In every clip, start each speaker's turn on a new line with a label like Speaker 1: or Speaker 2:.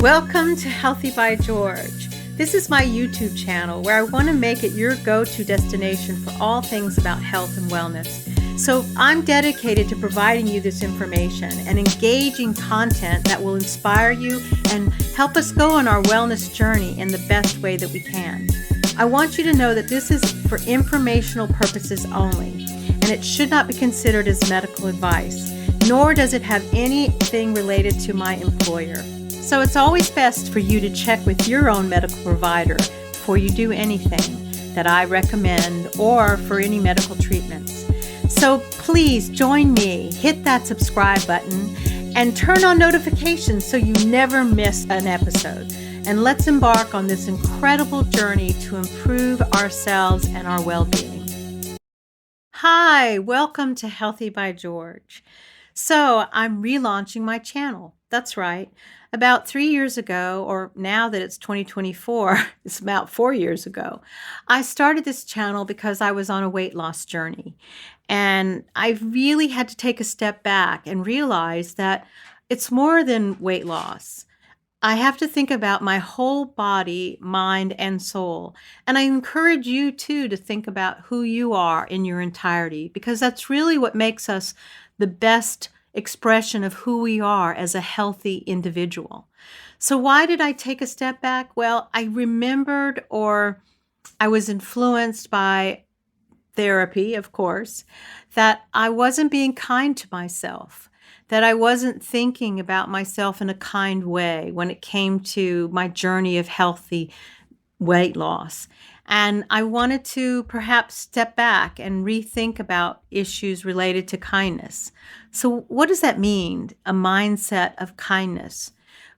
Speaker 1: Welcome to Healthy by George. This is my YouTube channel where I want to make it your go-to destination for all things about health and wellness. So I'm dedicated to providing you this information and engaging content that will inspire you and help us go on our wellness journey in the best way that we can. I want you to know that this is for informational purposes only, and it should not be considered as medical advice, nor does it have anything related to my employer. So it's always best for you to check with your own medical provider before you do anything that I recommend or for any medical treatments. So please join me, hit that subscribe button, and turn on notifications so you never miss an episode. And let's embark on this incredible journey to improve ourselves and our well-being. Hi, welcome to Healthy by George. So I'm relaunching my channel. That's right. About 3 years ago, or now that it's 2024, it's about 4 years ago, I started this channel because I was on a weight loss journey. And I really had to take a step back and realize that it's more than weight loss. I have to think about my whole body, mind, and soul. And I encourage you too to think about who you are in your entirety, because that's really what makes us the best expression of who we are as a healthy individual. So why did I take a step back? Well, I remembered, or I was influenced by therapy, of course, that I wasn't being kind to myself, that I wasn't thinking about myself in a kind way when it came to my journey of healthy weight loss. And I wanted to perhaps step back and rethink about issues related to kindness. So what does that mean, a mindset of kindness?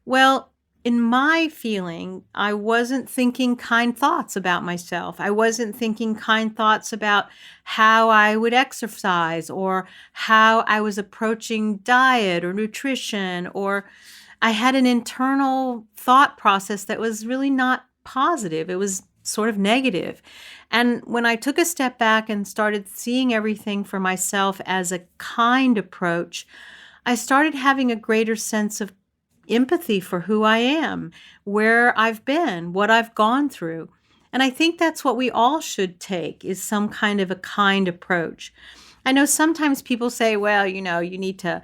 Speaker 1: Well, in my feeling, I wasn't thinking kind thoughts about myself. I wasn't thinking kind thoughts about how I would exercise or how I was approaching diet or nutrition, or I had an internal thought process that was really not positive. It was sort of negative. And when I took a step back and started seeing everything for myself as a kind approach, I started having a greater sense of empathy for who I am, where I've been, what I've gone through. And I think that's what we all should take, is some kind of a kind approach. I know sometimes people say, well, you need to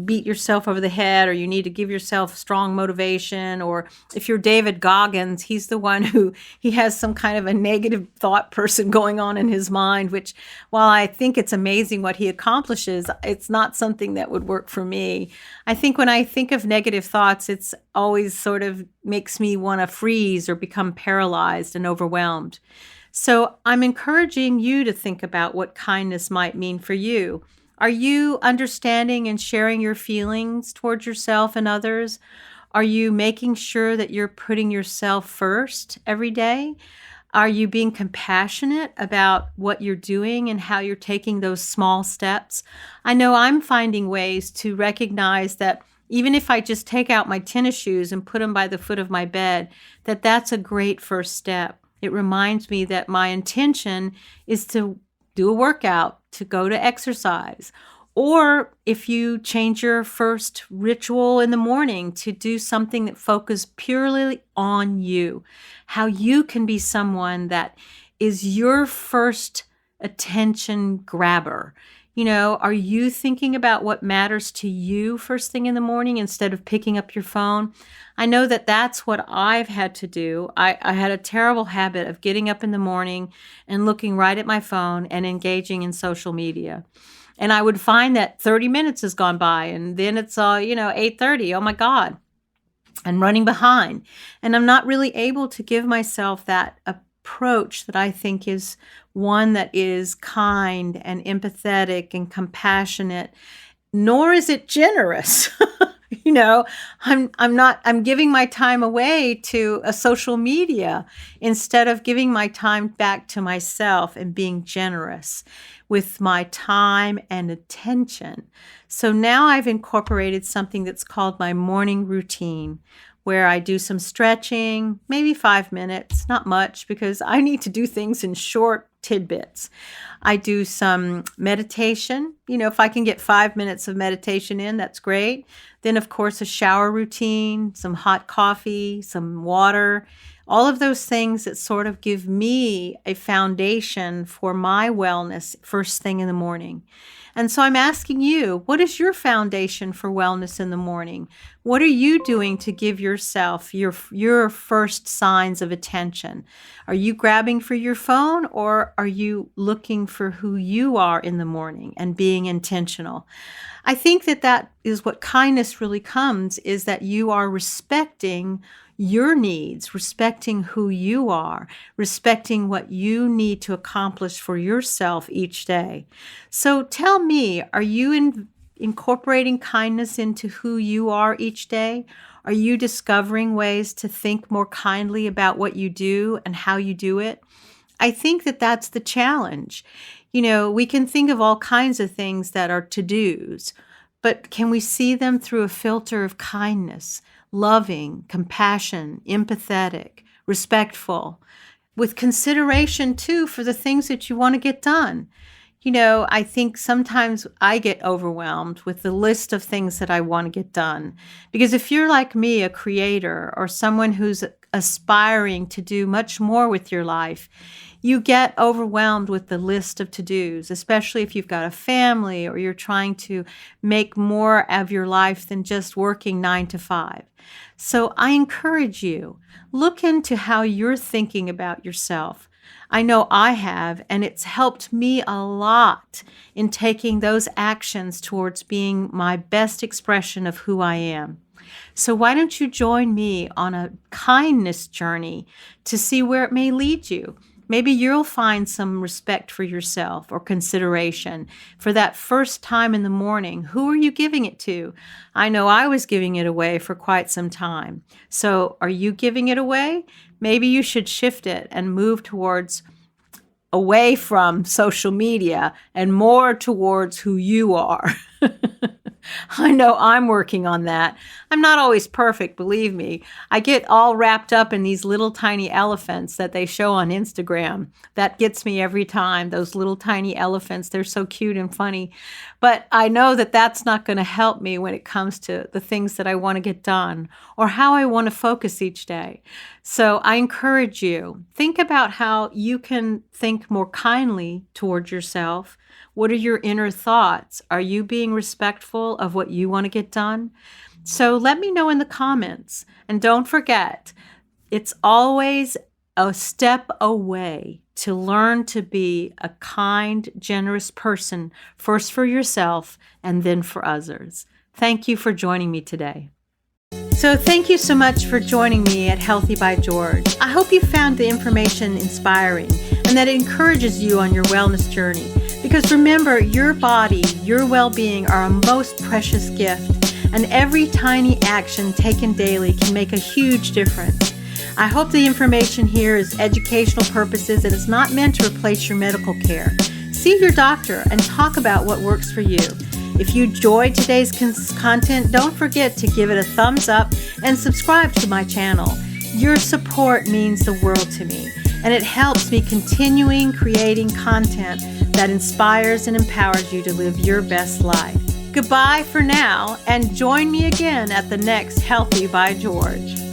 Speaker 1: beat yourself over the head, or you need to give yourself strong motivation. Or if you're David Goggins, he's the one who he has some kind of a negative thought person going on in his mind, which, while I think it's amazing what he accomplishes, it's not something that would work for me. I think when I think of negative thoughts, it's always sort of makes me want to freeze or become paralyzed and overwhelmed. So I'm encouraging you to think about what kindness might mean for you. Are you understanding and sharing your feelings towards yourself and others? Are you making sure that you're putting yourself first every day? Are you being compassionate about what you're doing and how you're taking those small steps? I know I'm finding ways to recognize that even if I just take out my tennis shoes and put them by the foot of my bed, that's a great first step. It reminds me that my intention is to do a workout, to go to exercise. Or if you change your first ritual in the morning to do something that focuses purely on you, how you can be someone that is your first attention grabber. Are you thinking about what matters to you first thing in the morning instead of picking up your phone? I know that that's what I've had to do. I had a terrible habit of getting up in the morning and looking right at my phone and engaging in social media. And I would find that 30 minutes has gone by, and then it's 8:30. Oh my God. I'm running behind. And I'm not really able to give myself that approach that I think is one that is kind and empathetic and compassionate, nor is it generous. I'm giving my time away to a social media instead of giving my time back to myself and being generous with my time and attention. So now I've incorporated something that's called my morning routine, where I do some stretching, maybe 5 minutes, not much, because I need to do things in short tidbits. I do some meditation. If I can get 5 minutes of meditation in, that's great. Then, of course, a shower routine, some hot coffee, some water, all of those things that sort of give me a foundation for my wellness first thing in the morning. And so I'm asking you, what is your foundation for wellness in the morning? What are you doing to give yourself your first signs of attention? Are you grabbing for your phone, or are you looking for who you are in the morning and being intentional? I think that is what kindness really comes, is that you are respecting your needs, respecting who you are, respecting what you need to accomplish for yourself each day. So tell me, are you incorporating kindness into who you are each day? Are you discovering ways to think more kindly about what you do and how you do it? I think that that's the challenge. We can think of all kinds of things that are to-dos, but can we see them through a filter of kindness, loving, compassion, empathetic, respectful, with consideration too for the things that you want to get done? I think sometimes I get overwhelmed with the list of things that I want to get done. Because if you're like me, a creator or someone who's aspiring to do much more with your life, you get overwhelmed with the list of to-dos, especially if you've got a family or you're trying to make more of your life than just working 9 to 5. So I encourage you, look into how you're thinking about yourself. I know I have, and it's helped me a lot in taking those actions towards being my best expression of who I am. So why don't you join me on a kindness journey to see where it may lead you? Maybe you'll find some respect for yourself or consideration for that first time in the morning. Who are you giving it to? I know I was giving it away for quite some time. So are you giving it away? Maybe you should shift it and move towards away from social media and more towards who you are. I know I'm working on that. I'm not always perfect, believe me. I get all wrapped up in these little tiny elephants that they show on Instagram. That gets me every time, those little tiny elephants. They're so cute and funny. But I know that that's not going to help me when it comes to the things that I want to get done or how I want to focus each day. So I encourage you, think about how you can think more kindly toward yourself. What are your inner thoughts? Are you being respectful of what you want to get done? So let me know in the comments. And don't forget, it's always a step away to learn to be a kind, generous person, first for yourself and then for others. Thank you for joining me today. So thank you so much for joining me at Healthy by George. I hope you found the information inspiring and that it encourages you on your wellness journey. Because remember, your body, your well-being are a most precious gift, and every tiny action taken daily can make a huge difference. I hope the information here is educational purposes and is not meant to replace your medical care. See your doctor and talk about what works for you. If you enjoyed today's content, don't forget to give it a thumbs up and subscribe to my channel. Your support means the world to me, and it helps me continuing creating content that inspires and empowers you to live your best life. Goodbye for now, and join me again at the next Healthy by George.